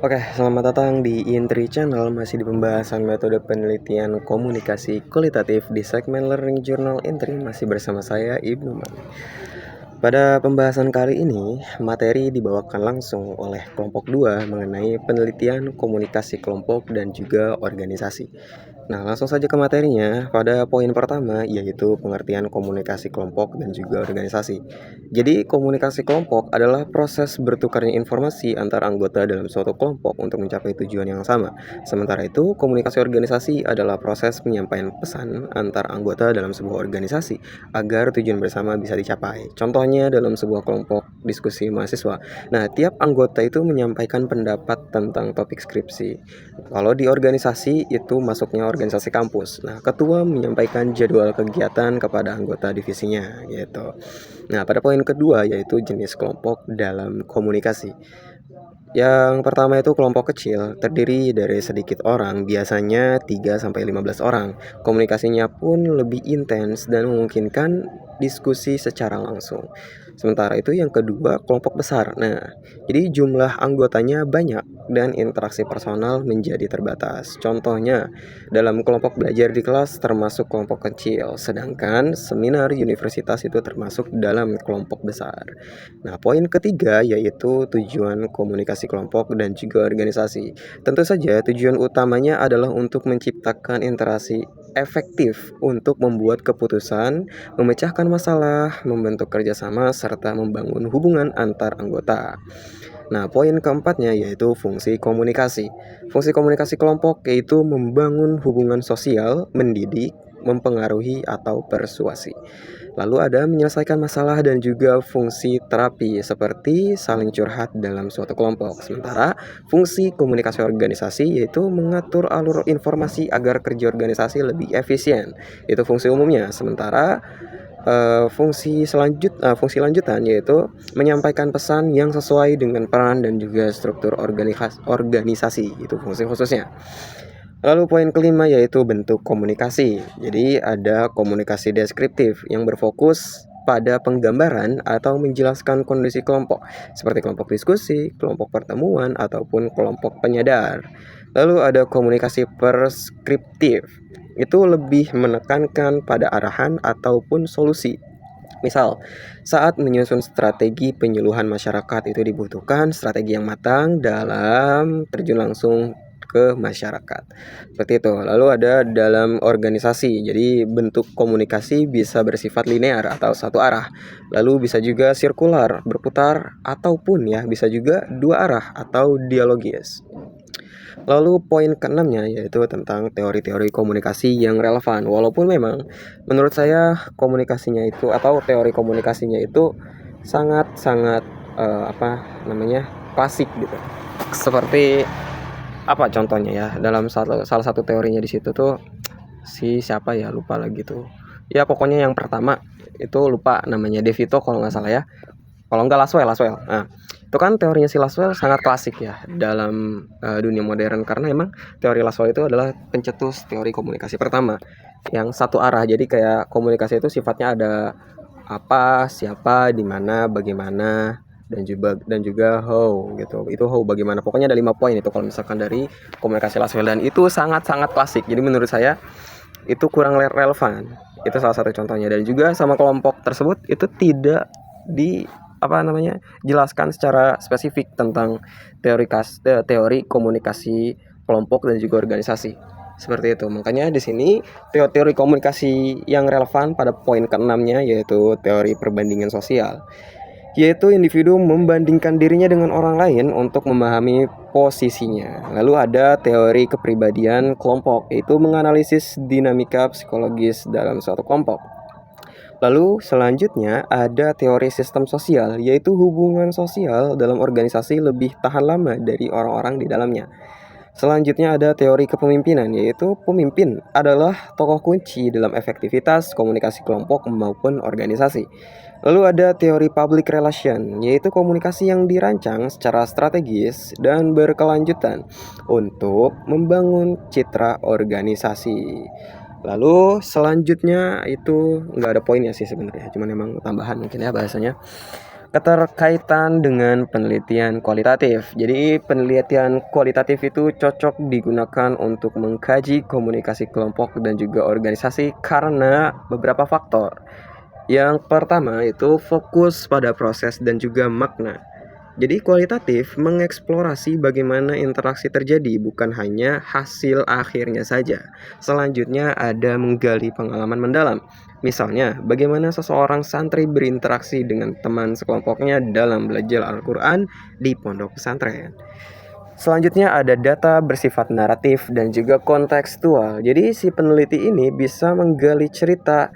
Oke, selamat datang di Intri Channel, masih di pembahasan metode penelitian komunikasi kualitatif di segmen Learning Journal Intri, masih bersama saya Ibnu Mami. Pada pembahasan kali ini, materi dibawakan langsung oleh kelompok 2 mengenai penelitian komunikasi kelompok dan juga organisasi. Nah, langsung saja ke materinya. Pada poin pertama, yaitu pengertian komunikasi kelompok dan juga organisasi. Jadi, komunikasi kelompok adalah proses bertukarnya informasi antar anggota dalam suatu kelompok untuk mencapai tujuan yang sama. Sementara itu, komunikasi organisasi adalah proses penyampaian pesan antar anggota dalam sebuah organisasi agar tujuan bersama bisa dicapai. Contohnya dalam sebuah kelompok diskusi mahasiswa. Nah, tiap anggota itu menyampaikan pendapat tentang topik skripsi. Kalau di organisasi itu masuknya organisasi kampus. Nah, ketua menyampaikan jadwal kegiatan kepada anggota divisinya gitu. Nah, pada poin kedua yaitu jenis kelompok dalam komunikasi. Yang pertama itu kelompok kecil, terdiri dari sedikit orang, biasanya 3-15 orang. Komunikasinya pun lebih intens dan memungkinkan diskusi secara langsung. Sementara itu yang kedua, kelompok besar. Nah, jadi jumlah anggotanya banyak dan interaksi personal menjadi terbatas. Contohnya, dalam kelompok belajar di kelas termasuk kelompok kecil, sedangkan seminar universitas itu termasuk dalam kelompok besar. Nah, poin ketiga yaitu tujuan komunikasi kelompok dan juga organisasi. Tentu saja tujuan utamanya adalah untuk menciptakan interaksi efektif untuk membuat keputusan, memecahkan masalah, membentuk kerjasama, serta membangun hubungan antar anggota. Nah, poin keempatnya yaitu fungsi komunikasi. Fungsi komunikasi kelompok yaitu membangun hubungan sosial, mendidik, mempengaruhi, atau persuasi. Lalu ada menyelesaikan masalah dan juga fungsi terapi seperti saling curhat dalam suatu kelompok. Sementara fungsi komunikasi organisasi yaitu mengatur alur informasi agar kerja organisasi lebih efisien. Itu fungsi umumnya. Sementara fungsi lanjutan yaitu menyampaikan pesan yang sesuai dengan peran dan juga struktur organisasi. Itu fungsi khususnya. Lalu poin kelima yaitu bentuk komunikasi. Jadi ada komunikasi deskriptif yang berfokus pada penggambaran atau menjelaskan kondisi kelompok seperti kelompok diskusi, kelompok pertemuan, ataupun kelompok penyadar. Lalu ada komunikasi preskriptif. Itu lebih menekankan pada arahan ataupun solusi. Misal, saat menyusun strategi penyuluhan masyarakat itu dibutuhkan strategi yang matang dalam terjun langsung ke masyarakat. Seperti itu. Lalu ada dalam organisasi. Jadi bentuk komunikasi bisa bersifat linear atau satu arah. Lalu bisa juga sirkular, berputar, ataupun ya bisa juga dua arah atau dialogis. Lalu poin keenamnya yaitu tentang teori-teori komunikasi yang relevan. Walaupun memang menurut saya komunikasinya itu atau teori komunikasinya itu sangat-sangat klasik gitu. Seperti apa contohnya ya? Dalam salah satu teorinya di situ tuh siapa ya, lupa lagi tuh. Ya pokoknya yang pertama itu lupa namanya, DeVito kalau nggak salah ya. Kalau nggak Laswell. Nah, itu kan teorinya si Laswell sangat klasik ya dalam dunia modern karena emang teori Laswell itu adalah pencetus teori komunikasi pertama yang satu arah. Jadi kayak komunikasi itu sifatnya ada apa, siapa, di mana, bagaimana, dan juga how gitu. Itu how bagaimana. Pokoknya ada 5 poin itu kalau misalkan dari komunikasi Laswell, dan itu sangat-sangat klasik. Jadi menurut saya itu kurang relevan. Itu salah satu contohnya. Dan juga sama kelompok tersebut itu tidak jelaskan secara spesifik tentang teori komunikasi kelompok dan juga organisasi. Seperti itu. Makanya di sini teori komunikasi yang relevan pada poin ke-6-nya yaitu teori perbandingan sosial. Yaitu individu membandingkan dirinya dengan orang lain untuk memahami posisinya. Lalu ada teori kepribadian kelompok, yaitu menganalisis dinamika psikologis dalam suatu kelompok. Lalu selanjutnya ada teori sistem sosial, yaitu hubungan sosial dalam organisasi lebih tahan lama dari orang-orang di dalamnya. Selanjutnya ada teori kepemimpinan, yaitu pemimpin adalah tokoh kunci dalam efektivitas komunikasi kelompok maupun organisasi. Lalu ada teori public relation, yaitu komunikasi yang dirancang secara strategis dan berkelanjutan untuk membangun citra organisasi. Lalu selanjutnya itu nggak ada poinnya sih sebenarnya, cuman emang tambahan mungkin ya bahasanya. Keterkaitan dengan penelitian kualitatif. Jadi penelitian kualitatif itu cocok digunakan untuk mengkaji komunikasi kelompok dan juga organisasi karena beberapa faktor. Yang pertama itu fokus pada proses dan juga makna. Jadi kualitatif mengeksplorasi bagaimana interaksi terjadi, bukan hanya hasil akhirnya saja. Selanjutnya ada menggali pengalaman mendalam. Misalnya, bagaimana seseorang santri berinteraksi dengan teman sekelompoknya dalam belajar Al-Quran di pondok pesantren. Selanjutnya ada data bersifat naratif dan juga kontekstual. Jadi si peneliti ini bisa menggali cerita,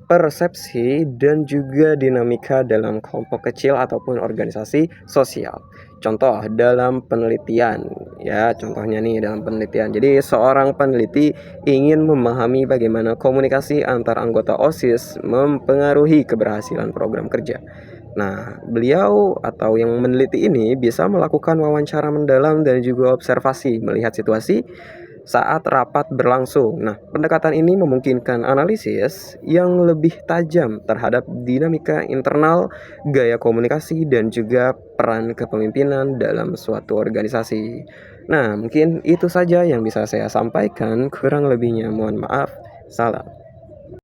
persepsi, dan juga dinamika dalam kelompok kecil ataupun organisasi sosial. Contoh dalam penelitian, ya contohnya nih dalam penelitian. Jadi seorang peneliti ingin memahami bagaimana komunikasi antar anggota OSIS mempengaruhi keberhasilan program kerja. Nah, beliau atau yang meneliti ini bisa melakukan wawancara mendalam dan juga observasi melihat situasi saat rapat berlangsung. Nah, pendekatan ini memungkinkan analisis yang lebih tajam terhadap dinamika internal, gaya komunikasi, dan juga peran kepemimpinan dalam suatu organisasi. Nah, mungkin itu saja yang bisa saya sampaikan. Kurang lebihnya mohon maaf. Salam.